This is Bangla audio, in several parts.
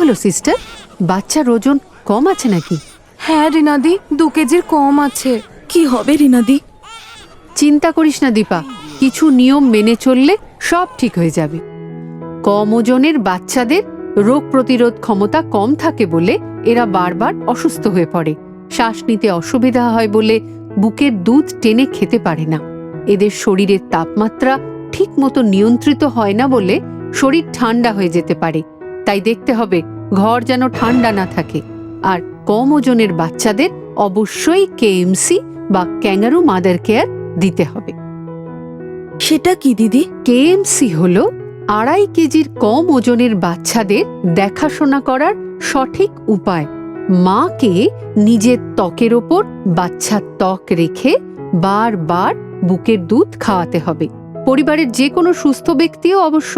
হলো সিস্টার, বাচ্চার ওজন কম আছে নাকি? হ্যাঁ রিনাদি, 2 কেজির কম আছে। কি হবে রিনাদি? চিন্তা করিস না দীপা, কিছু নিয়ম মেনে চললে সব ঠিক হয়ে যাবে। কম ওজনের বাচ্চাদের রোগ প্রতিরোধ ক্ষমতা কম থাকে বলে এরা বারবার অসুস্থ হয়ে পড়ে। শ্বাস নিতে অসুবিধা হয় বলে বুকের দুধ টেনে খেতে পারে না। এদের শরীরের তাপমাত্রা ঠিক মতো নিয়ন্ত্রিত হয় না বলে শরীর ঠান্ডা হয়ে যেতে পারে। তাই দেখতে হবে ঘর যেন ঠান্ডা না থাকে। আর কম ওজনের বাচ্চাদের অবশ্যই কেএমসি বা ক্যাঙ্গারু মাদার কেয়ার দিতে হবে। সেটা কি দিদি? কেএমসি হলো 2.5 কেজির কম ওজনের বাচ্চাদের দেখাশোনা করার সঠিক উপায়। মাকে নিজের ত্বকের ওপর বাচ্চার ত্বক রেখে বারবার বুকের দুধ খাওয়াতে হবে। পরিবারের যে কোনো সুস্থ ব্যক্তিও অবশ্য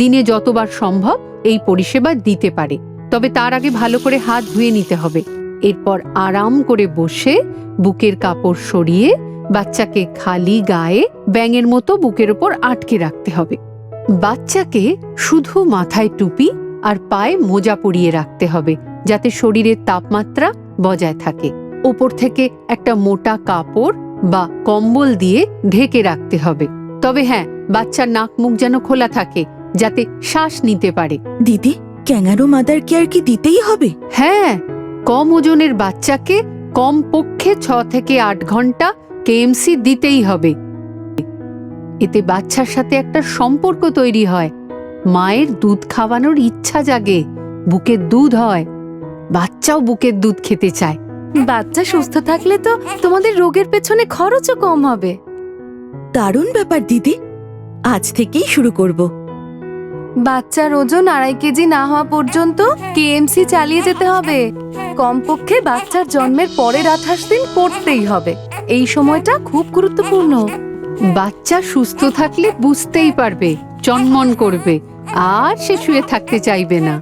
দিনে যতবার সম্ভব এই পরিষেবা দিতে পারে, তবে তার আগে ভালো করে হাত ধুয়ে নিতে হবে। এরপর আরাম করে বসে বুকের কাপড় সরিয়ে বাচ্চাকে খালি গায়ে ব্যাঙের মতো বুকের ওপর আটকে রাখতে হবে। বাচ্চাকে শুধু মাথায় টুপি আর পায়ে মোজা পরিয়ে রাখতে হবে, যাতে শরীরের তাপমাত্রা বজায় থাকে। ওপর থেকে একটা মোটা কাপড় বা কম্বল দিয়ে ঢেকে রাখতে হবে। তবে হ্যাঁ, বাচ্চার নাক মুখ যেন খোলা থাকে, যাতে শ্বাস নিতে পারে। দিদি, ক্যাঙ্গারু মাদার কেয়ার কি দিতেই হবে? হ্যাঁ, কম ওজনের বাচ্চাকে কমপক্ষে 6 থেকে 8 ঘন্টা কেএমসি দিতেই হবে। এতে বাচ্চার সাথে একটা সম্পর্ক তৈরি হয়, মায়ের দুধ খাওয়ানোর ইচ্ছা জাগে, বুকের দুধ হয়, বাচ্চাও বুকের দুধ খেতে চায়। বাচ্চা সুস্থ থাকলে তো তোমাদের রোগের পেছনে খরচও কম হবে। দারুণ ব্যাপার দিদি, আজ থেকেই শুরু করব। বাচ্চার ওজন 2.5 কেজি না হওয়া পর্যন্ত কেএমসি চালিয়ে যেতে হবে। কমপক্ষে বাচ্চার জন্মের পরের 28 দিন করতেই হবে। এই সময়টা খুব গুরুত্বপূর্ণ। বাচ্চা সুস্থ থাকলে বুঝতেই পারবে, চনমন করবে, আর সে শুয়ে থাকতে চাইবে না।